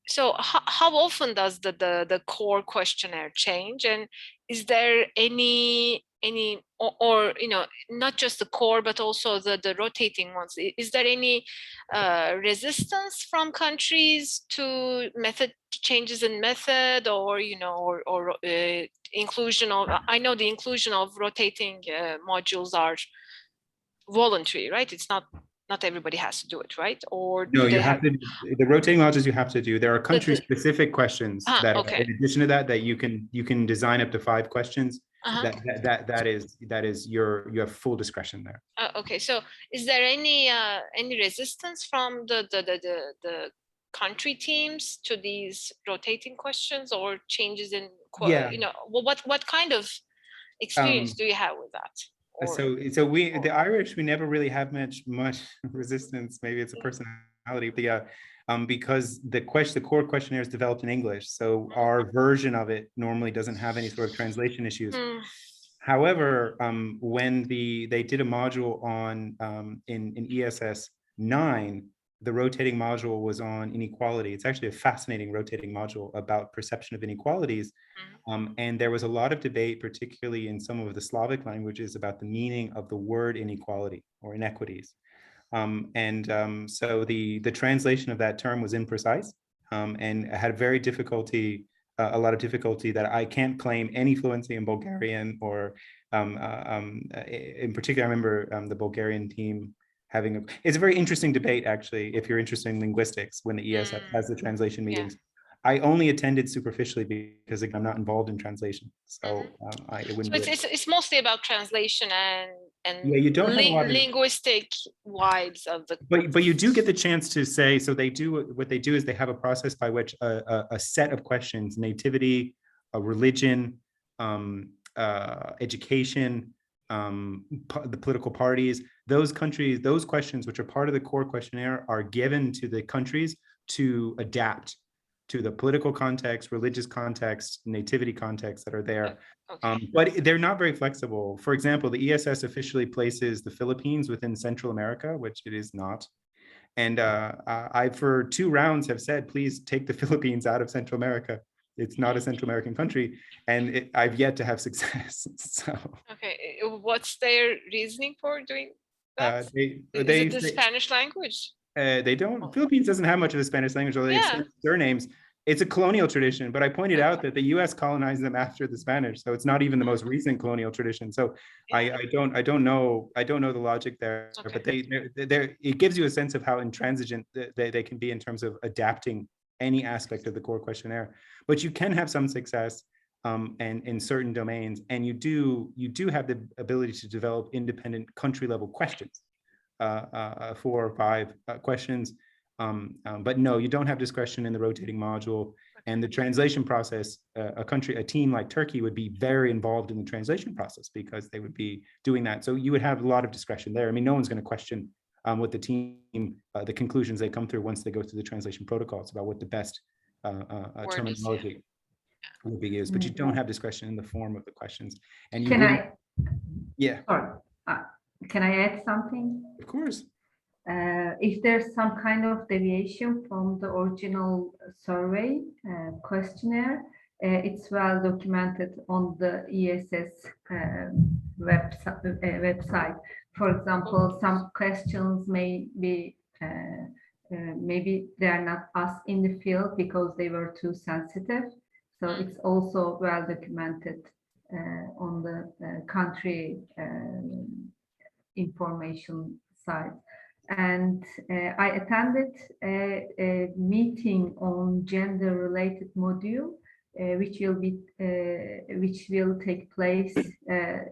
So how often does the core questionnaire change, and is there any or not just the core but also the rotating ones? Is there any resistance from countries to changes in method, or inclusion of? I know the inclusion of rotating modules are voluntary, right? It's not everybody has to do it, right? Or no, you have to. The rotating modules you have to do. There are country-specific questions that, okay. in addition to that, you can design up to 5 questions. That is you have full discretion there. Okay, so is there any resistance from the country teams to these rotating questions or changes in what kind of experience do you have with that? So the Irish, we never really have much resistance. Maybe it's a personality. Because the core questionnaire is developed in English, so our version of it normally doesn't have any sort of translation issues. However, when they did a module on in ESS 9, the rotating module was on inequality. It's actually a fascinating rotating module about perception of inequalities. And there was a lot of debate, particularly in some of the Slavic languages, about the meaning of the word inequality or inequities. So the translation of that term was imprecise, and had a lot of difficulty that I can't claim any fluency in Bulgarian, or in particular, I remember the Bulgarian team it's a very interesting debate, actually, if you're interested in linguistics, when the ESS has the translation meetings. I only attended superficially because I'm not involved in translation, so it wouldn't. So it's mostly about translation and you don't have a lot of linguistic vibes of the. But you do get the chance to say. So what they do is they have a process by which a set of questions: nativity, religion, education, the political parties. Those questions, which are part of the core questionnaire, are given to the countries to adapt to the political context, religious context, nativity context that are there. Okay. But they're not very flexible. For example, the ESS officially places the Philippines within Central America, which it is not. And I, for 2 rounds, have said, please take the Philippines out of Central America. It's not a Central American country, and I've yet to have success. So. Okay, what's their reasoning for doing that? Is it the Spanish language? They don't. Philippines doesn't have much of a Spanish language, although they have surnames. It's a colonial tradition, but I pointed out that the U.S. colonized them after the Spanish, so it's not even the most recent colonial tradition. So I don't know the logic there, Okay. but it gives you a sense of how intransigent they can be in terms of adapting any aspect of the core questionnaire. But you can have some success and in certain domains, and you do have the ability to develop independent country level questions, 4 or 5 questions. But no, you don't have discretion in the rotating module, and the translation process. A team like Turkey would be very involved in the translation process because they would be doing that. So you would have a lot of discretion there. I mean, no one's going to question what the team, the conclusions they come through once they go through the translation protocols about what the best terminology will be used. But you don't have discretion in the form of the questions. And you yeah. Sorry, can I add something? Of course. If there's some kind of deviation from the original survey questionnaire, it's well documented on the ESS website. For example, some questions may be maybe they are not asked in the field because they were too sensitive. So it's also well documented on the country information side. And I attended a meeting on gender-related module, which will take place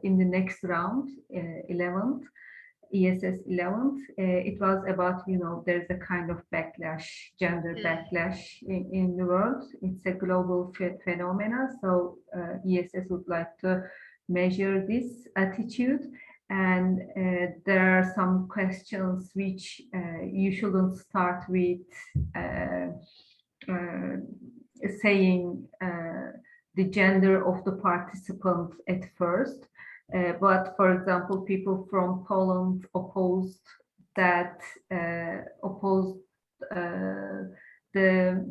in the next round, 11th, ESS 11th. It was about, there's a kind of backlash, gender backlash in the world. It's a global phenomena. So ESS would like to measure this attitude. And there are some questions which you shouldn't start with saying the gender of the participant at first. But for example, people from Poland opposed the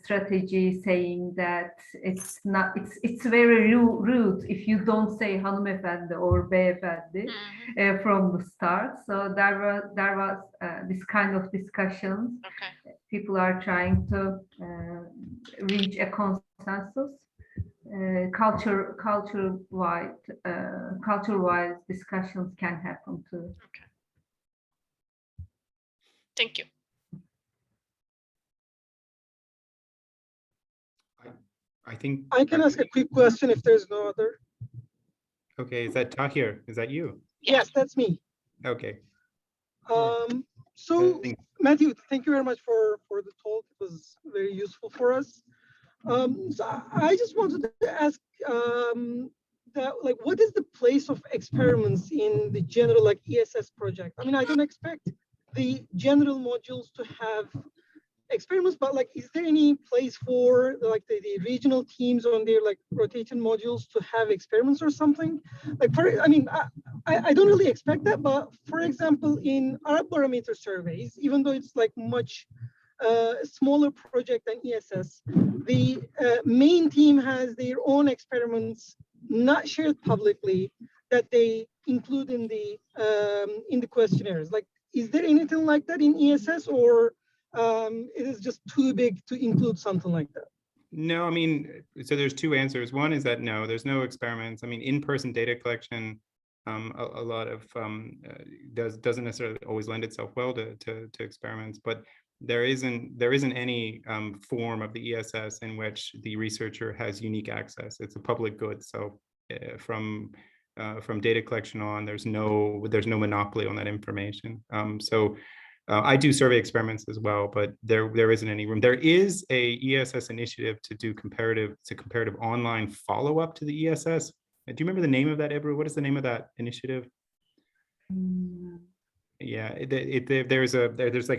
strategy, saying that it's very rude if you don't say hanımefendi or beyefendi from the start. So there was this kind of discussions. Okay. People are trying to reach a consensus. Culture-wise discussions can happen too. Okay. Thank you. I think I can ask a quick question if there's no other. Okay, is that Tahir? Is that you? Yes, that's me. Okay. So Mathew, thank you very much for the talk. It was very useful for us. So I just wanted to ask what is the place of experiments in the general ESS project? I mean, I don't expect the general modules to have experiments, but is there any place for the regional teams on their rotation modules to have experiments or something? I don't really expect that, but for example, in Arab barometer surveys, even though it's much smaller project than ESS, the main team has their own experiments not shared publicly that they include in the questionnaires. Is there anything like that in ESS, or it is just too big to include something like that? No, I mean, so there's 2 answers. One is that no, there's no experiments. I mean, in-person data collection, a lot of doesn't necessarily always lend itself well to experiments, but there isn't any form of the ESS in which the researcher has unique access. It's a public good. So from data collection on, there's no monopoly on that information. I do survey experiments as well, but there isn't any room. There is a ESS initiative to do comparative online follow-up to the ESS. Do you remember the name of that, Ebru? What is the name of that initiative? Yeah, there's I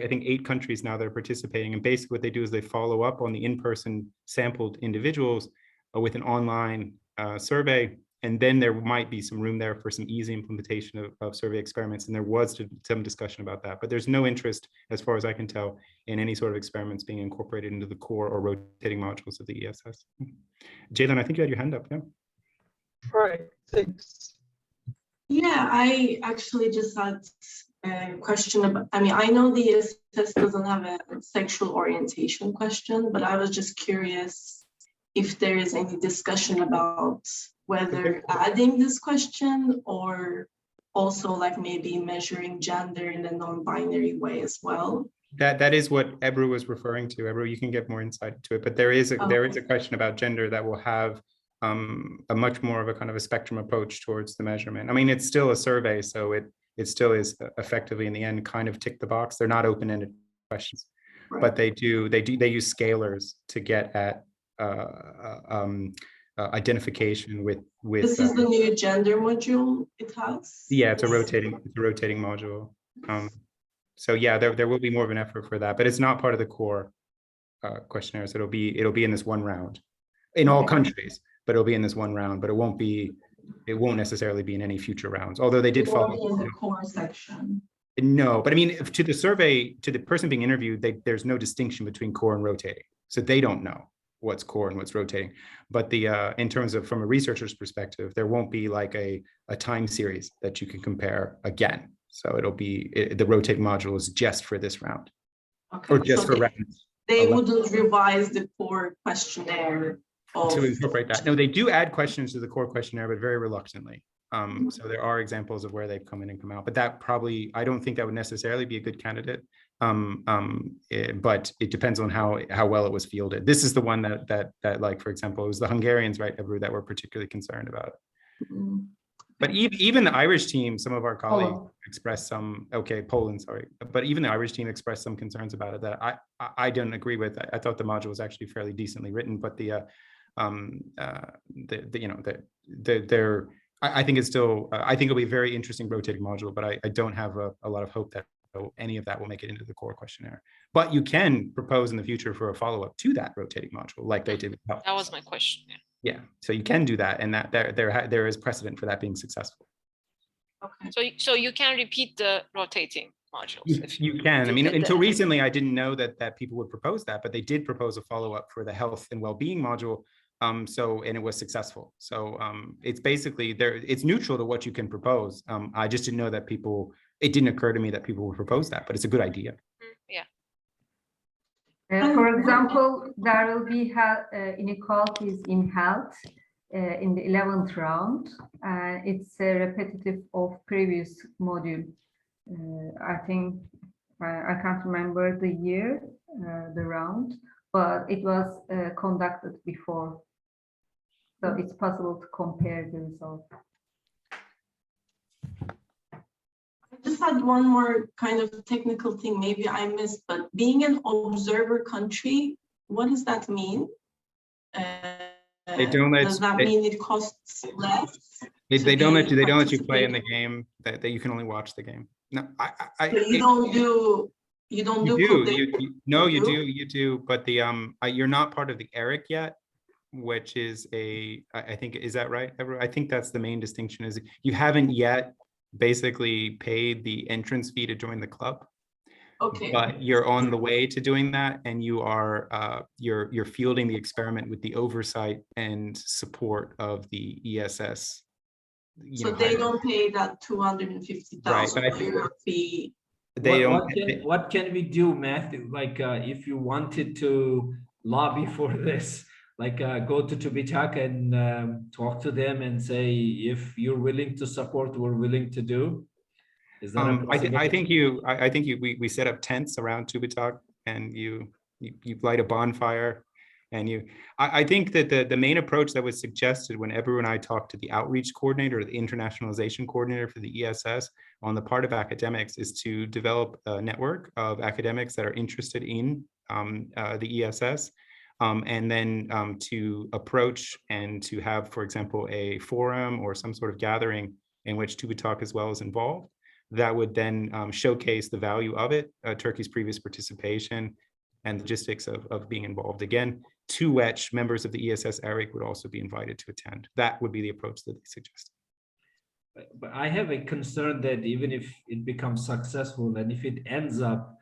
think 8 countries now that are participating, and basically what they do is they follow up on the in-person sampled individuals with an online survey. And then there might be some room there for some easy implementation of survey experiments. And there was some discussion about that, but there's no interest, as far as I can tell, in any sort of experiments being incorporated into the core or rotating modules of the ESS. Jalen, I think you had your hand up, yeah? Right, thanks. Yeah, I actually just had a question about, I mean, I know the ESS doesn't have a sexual orientation question, but I was just curious if there is any discussion about whether adding this question or also like maybe measuring gender in a non-binary way as well. That is what Ebru was referring to. Ebru, you can get more insight into it, but there is a question about gender that will have a much more of a kind of a spectrum approach towards the measurement. I mean, it's still a survey, so it still is effectively in the end kind of tick the box. They're not open-ended questions, Right. but they use scalars to get at identification with. This is the new gender module it has? Yeah, it's a rotating module. So yeah, there will be more of an effort for that, but it's not part of the core questionnaires. It'll be in this one round in all countries, but it'll be in this one round, but it won't necessarily be in any future rounds, although they did follow in the core section. No, but I mean, to the survey, to the person being interviewed, there's no distinction between core and rotating, so they don't know what's core and what's rotating. But in terms of from a researcher's perspective, there won't be like a time series that you can compare again. So it'll be the rotate module is just for this round, or just so for rounds. They wouldn't revise the core questionnaire To incorporate that. No, they do add questions to the core questionnaire, but very reluctantly. So there are examples of where they've come in and come out, but that probably, I don't think that would necessarily be a good candidate. But it depends on how well it was fielded. This is the one that like, for example, it was the Hungarians, right, Ebru, that were particularly concerned about it. Mm-hmm. But even the Irish team, some of our colleagues expressed some, Poland, sorry, but even the Irish team expressed some concerns about it that I don't agree with. I thought the module was actually fairly decently written, but I think it's still, I think it'll be a very interesting rotating module, but I don't have a lot of hope that any of that will make it into the core questionnaire. But you can propose in the future for a follow-up to that rotating module, like they did with health. That was my question. Yeah, so you can do that, and that there is precedent for that being successful. Okay. So you can repeat the rotating modules. You can. I mean, until recently, I didn't know that people would propose that, but they did propose a follow-up for the health and well-being module. And it was successful. So it's basically it's neutral to what you can propose. I just didn't know that it didn't occur to me that people would propose that, but it's a good idea. Yeah. For example, there will be inequalities in health in the 11th round. It's repetitive of previous module. I think I can't remember the year, the round, but it was conducted before. So it's possible to compare the result. I just had one more kind of technical thing, maybe I missed, but being an observer country, what does that mean? Does that mean it costs less? They don't let you play in the game. That you can only watch the game. No, So you don't do. You do. But you're not part of the ERIC yet, which is I think, is that right? I think that's the main distinction, is you haven't yet basically paid the entrance fee to join the club. Okay. But you're on the way to doing that, and you are you're fielding the experiment with the oversight and support of the ESS. So they don't pay that 250,000 euro fee. What can we do, Mathew? Like if you wanted to lobby for this, like go to TÜBİTAK and talk to them and say, if you're willing to support, we're willing to do. Is that I think we set up tents around TÜBİTAK, and you light a bonfire, and I think that the main approach that was suggested when Ebru and I talked to the outreach coordinator, or the internationalization coordinator for the ESS, on the part of academics, is to develop a network of academics that are interested in the ESS, and then to approach and to have, for example, a forum or some sort of gathering in which TÜBİTAK as well is involved, that would then showcase the value of it, Turkey's previous participation, and logistics of being involved again, to which members of the ESS ERIC would also be invited to attend. That would be the approach that they suggested. But I have a concern that even if it becomes successful, and if it ends up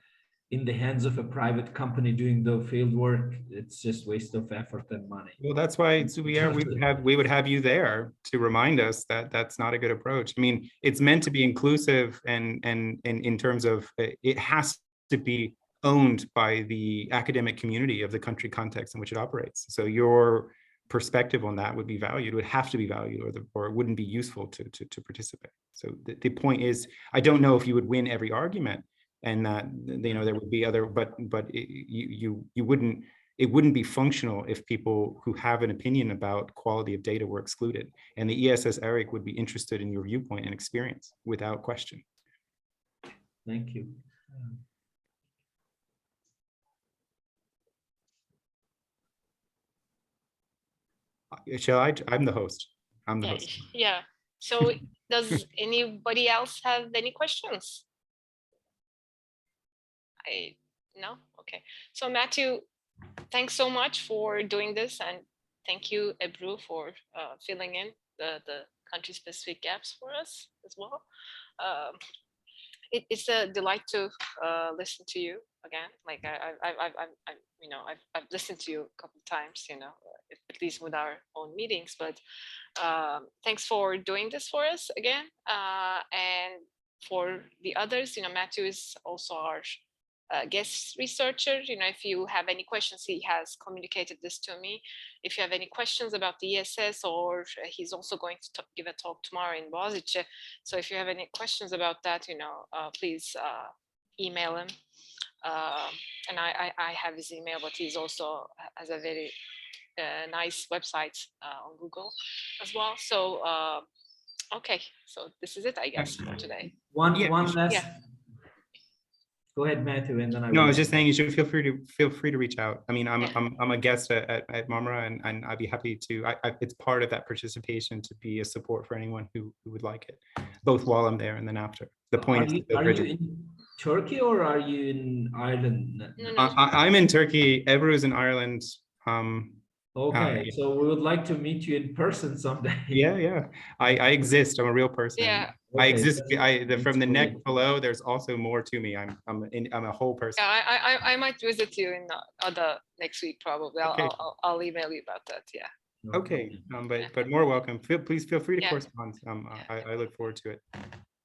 in the hands of a private company doing the field work, it's just waste of effort and money. Well, that's why we would have you there to remind us that that's not a good approach. I mean, it's meant to be inclusive, and in terms of it has to be owned by the academic community of the country context in which it operates. So your perspective on that would be valued, would have to be valued, or it wouldn't be useful to participate. So the point is, I don't know if you would win every argument, and that, you know, there would be other, but you wouldn't, it wouldn't be functional if people who have an opinion about quality of data were excluded. And the ESS ERIC would be interested in your viewpoint and experience without question. Thank you. Shall I? I'm the host. I'm the Yeah, host. yeah. So does anybody else have any questions? No? Okay. So Mathew, thanks so much for doing this, and thank you, Ebru, for filling in the country-specific gaps for us as well. It's a delight to listen to you again. Like I've listened to you a couple of times, you know, at least with our own meetings. But thanks for doing this for us again. And for the others, you know, Mathew is also our guest researcher. You know, if you have any questions, he has communicated this to me. If you have any questions about the ESS, or he's also going to give a talk tomorrow in Boğaziçi. So if you have any questions about that, you know, please email him. And I have his email, but he's also has a very nice website on Google as well. So okay, so this is it, I guess, for today. One last. Yeah. Go ahead, Mathew, and then I. No, I was just saying you should feel free to reach out. I mean, I'm a guest at Marmara, and I'd be happy to. It's part of that participation to be a support for anyone who would like it, both while I'm there and then after. The point is, are you in Turkey or are you in Ireland? No. I'm in Turkey. Ebru is in Ireland. Okay, so we would like to meet you in person someday. Yeah. I exist. I'm a real person. Yeah. I Okay, exist. From the neck great. below, there's also more to me. I'm a whole person. Yeah, I might visit you in other next week probably. Okay. I'll email you about that. Yeah. Okay, but more welcome. Please feel free to Yeah. correspond. I look forward to it.